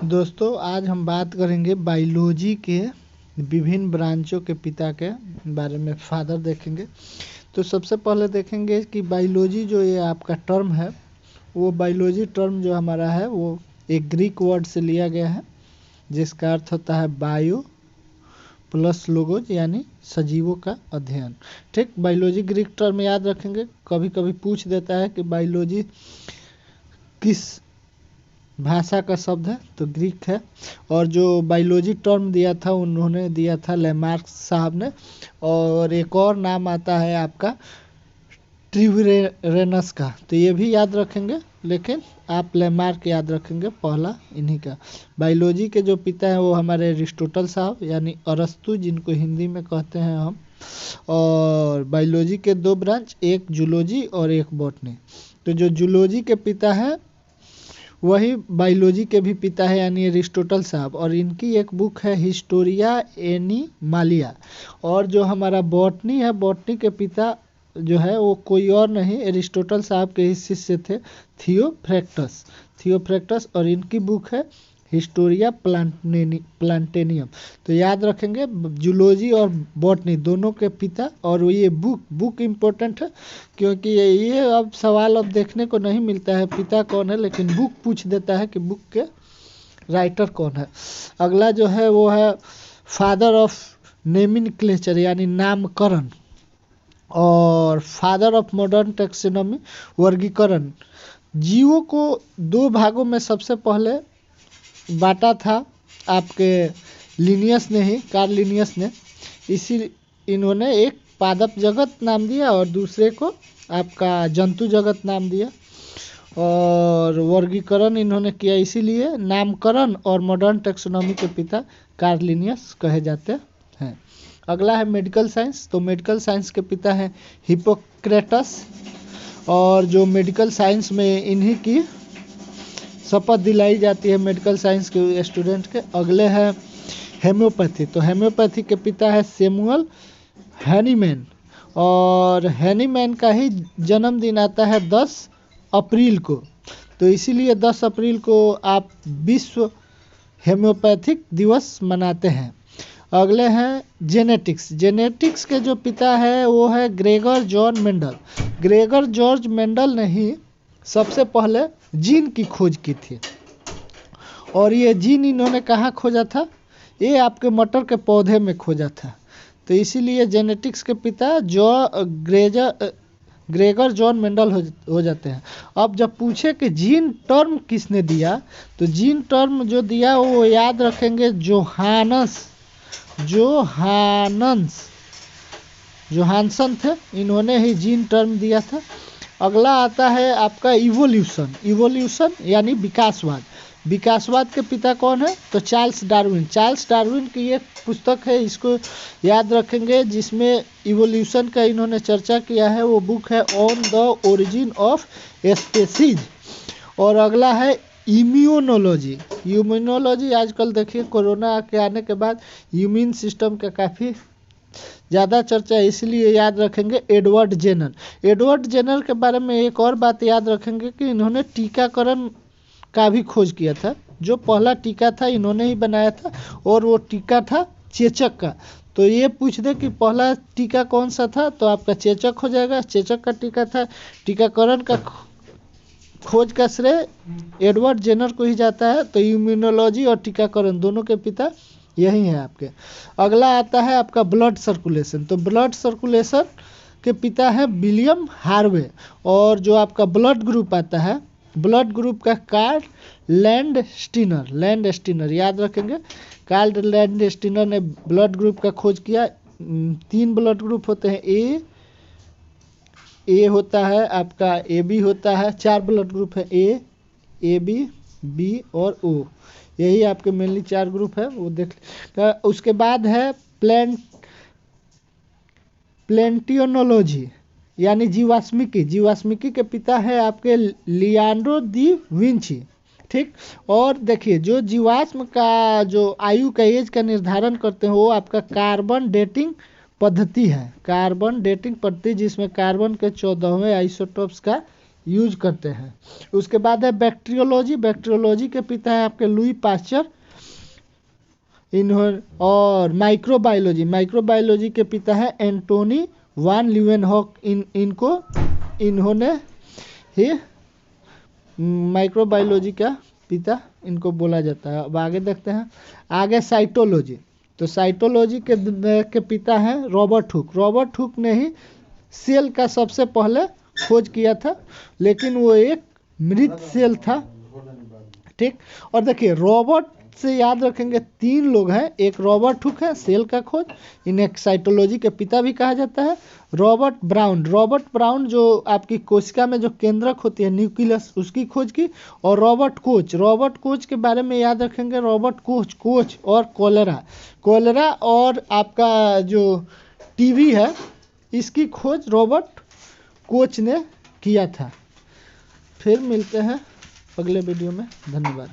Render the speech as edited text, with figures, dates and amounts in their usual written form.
दोस्तों आज हम बात करेंगे बायोलॉजी के विभिन्न ब्रांचों के पिता के बारे में। फादर देखेंगे तो सबसे पहले देखेंगे कि बायोलॉजी जो ये आपका टर्म है, वो बायोलॉजी टर्म जो हमारा है वो एक ग्रीक वर्ड से लिया गया है, जिसका अर्थ होता है बायो प्लस लोगोज, यानी सजीवों का अध्ययन। ठीक, बायोलॉजी ग्रीक टर्म याद रखेंगे। कभी कभी पूछ देता है कि बायोलॉजी किस भाषा का शब्द है, तो ग्रीक है। और जो बायोलॉजी टर्म दिया था उन्होंने दिया था लेमार्क साहब ने। और एक और नाम आता है आपका ट्रिवरेनस का, तो ये भी याद रखेंगे, लेकिन आप लेमार्क याद रखेंगे पहला इन्हीं का। बायोलॉजी के जो पिता हैं वो हमारे अरिस्टोटल साहब, यानी अरस्तु जिनको हिंदी में कहते हैं हम। और बायोलॉजी के दो ब्रांच, एक जूलॉजी और एक बॉटनी। तो जो जूलॉजी के पिता हैं वही बायोलॉजी के भी पिता है, यानी अरिस्टोटल साहब। और इनकी एक बुक है हिस्टोरिया एनिमालिया। और जो हमारा बॉटनी है, बॉटनी के पिता जो है वो कोई और नहीं, अरिस्टोटल साहब के ही शिष्य थे, थियोफ्रैक्टस। और इनकी बुक है हिस्टोरिया प्लांटेनियम। तो याद रखेंगे जूलॉजी और बॉटनी दोनों के पिता। और ये बुक इम्पोर्टेंट है, क्योंकि ये अब सवाल अब देखने को नहीं मिलता है पिता कौन है, लेकिन बुक पूछ देता है कि बुक के राइटर कौन है। अगला जो है वो है फादर ऑफ नेमिनक्लेचर, यानी नामकरण। और फादर ऑफ मॉडर्न टैक्सोनॉमी, वर्गीकरण। जीवों को दो भागों में सबसे पहले बांटा था आपके लिनियस ने ही, कार्ल लिनियस ने। इसी इन्होंने एक पादप जगत नाम दिया और दूसरे को आपका जंतु जगत नाम दिया। और वर्गीकरण इन्होंने किया, इसीलिए नामकरण और मॉडर्न टैक्सोनॉमी के पिता कार्ल लिनियस कहे जाते हैं। अगला है मेडिकल साइंस। तो मेडिकल साइंस के पिता हैं हिप्पोक्रेटस। और जो मेडिकल साइंस में इन्हीं की शपथ दिलाई जाती है मेडिकल साइंस के स्टूडेंट के। अगले हैं हेम्योपैथी। तो हेम्योपैथी के पिता है सैमुअल हैनीमैन। और हैनीमैन का ही जन्मदिन आता है 10 अप्रैल को, तो इसीलिए 10 अप्रैल को आप विश्व हेम्योपैथिक दिवस मनाते हैं। अगले हैं जेनेटिक्स। जेनेटिक्स के जो पिता है वो है Gregor John Mendel. Gregor George Mendel ने ही सबसे पहले जीन की खोज की थी। और ये जीन इन्होंने कहाँ खोजा था? ये आपके मटर के पौधे में खोजा था। तो इसीलिए जेनेटिक्स के पिता ग्रेगर जॉन मेंडल हो जाते हैं। अब जब पूछे कि जीन टर्म किसने दिया, तो जीन टर्म जो दिया वो याद रखेंगे जोहानसन थे, इन्होंने ही जीन टर्म दिया था। अगला आता है आपका इवोल्यूशन यानी विकासवाद के पिता कौन है? तो चार्ल्स डार्विन की एक पुस्तक है, इसको याद रखेंगे, जिसमें इवोल्यूशन का इन्होंने चर्चा किया है। वो बुक है on the origin of species. और अगला है इम्यूनोलॉजी। आजकल देखिए कोरोना के आने के बाद इम्यून सिस्टम का काफ़ी ज़्यादा चर्चा है, इसलिए याद रखेंगे एडवर्ड जेनर के बारे में एक और बात याद रखेंगे कि इन्होंने टीकाकरण का भी खोज किया था। जो पहला टीका था इन्होंने ही बनाया था, और वो टीका था चेचक का। तो ये पूछ दे कि पहला टीका कौन सा था, तो आपका चेचक हो जाएगा। चेचक का टीका था। टीकाकरण का खोज का श्रेय एडवर्ड जेनर को ही जाता है। तो इम्यूनोलॉजी और टीकाकरण दोनों के पिता यही है आपके। अगला आता है आपका ब्लड सर्कुलेशन। तो ब्लड सर्कुलेशन के पिता है विलियम हार्वे। और जो आपका ब्लड ग्रुप आता है, ब्लड ग्रुप का कार्ल लैंडस्टीनर याद रखेंगे। कार्ल लैंडस्टीनर ने ब्लड ग्रुप का खोज किया। 3 ब्लड ग्रुप होते हैं, ए होता है आपका, ए बी होता है। 4 ब्लड ग्रुप है, ए बी और ओ। यही आपके मेनली 4 ग्रुप है, वो देख। उसके बाद है प्लेंटियोनोलॉजी यानी जीवाश्मिकी के पिता है आपके लियांड्रो दी विंची। ठीक। और देखिए जो जीवाश्म का जो आयु का एज का निर्धारण करते हैं वो आपका कार्बन डेटिंग पद्धति है, जिसमें कार्बन के 14वें आइसोटोप्स का यूज करते हैं। उसके बाद है बैक्टीरियोलॉजी। बैक्टीरियोलॉजी के पिता है आपके लुई पास्चर, इन्होंने। और माइक्रोबायोलॉजी, माइक्रोबायोलॉजी के पिता है एंटोनी वान ल्यूवेनहॉक। इन्होंने ही माइक्रोबायोलॉजी का पिता इनको बोला जाता है। अब आगे देखते हैं। आगे साइटोलॉजी। तो साइटोलॉजी के पिता हैं रॉबर्ट हुक। रॉबर्ट हुक ने ही सेल का सबसे पहले खोज किया था, लेकिन वो एक मृत सेल था। ठीक। और देखिए रॉबर्ट से याद रखेंगे 3 लोग हैं। एक रॉबर्ट हुक है, सेल का खोज, इन्हें साइटोलॉजी के पिता भी कहा जाता है। रॉबर्ट ब्राउन जो आपकी कोशिका में जो केंद्रक होती है न्यूक्लियस, उसकी खोज की। और रॉबर्ट कोच के बारे में याद रखेंगे। रॉबर्ट कोच और कोलेरा और आपका जो टीबी है, इसकी खोज रॉबर्ट कोच ने किया था। फिर मिलते हैं अगले वीडियो में। धन्यवाद।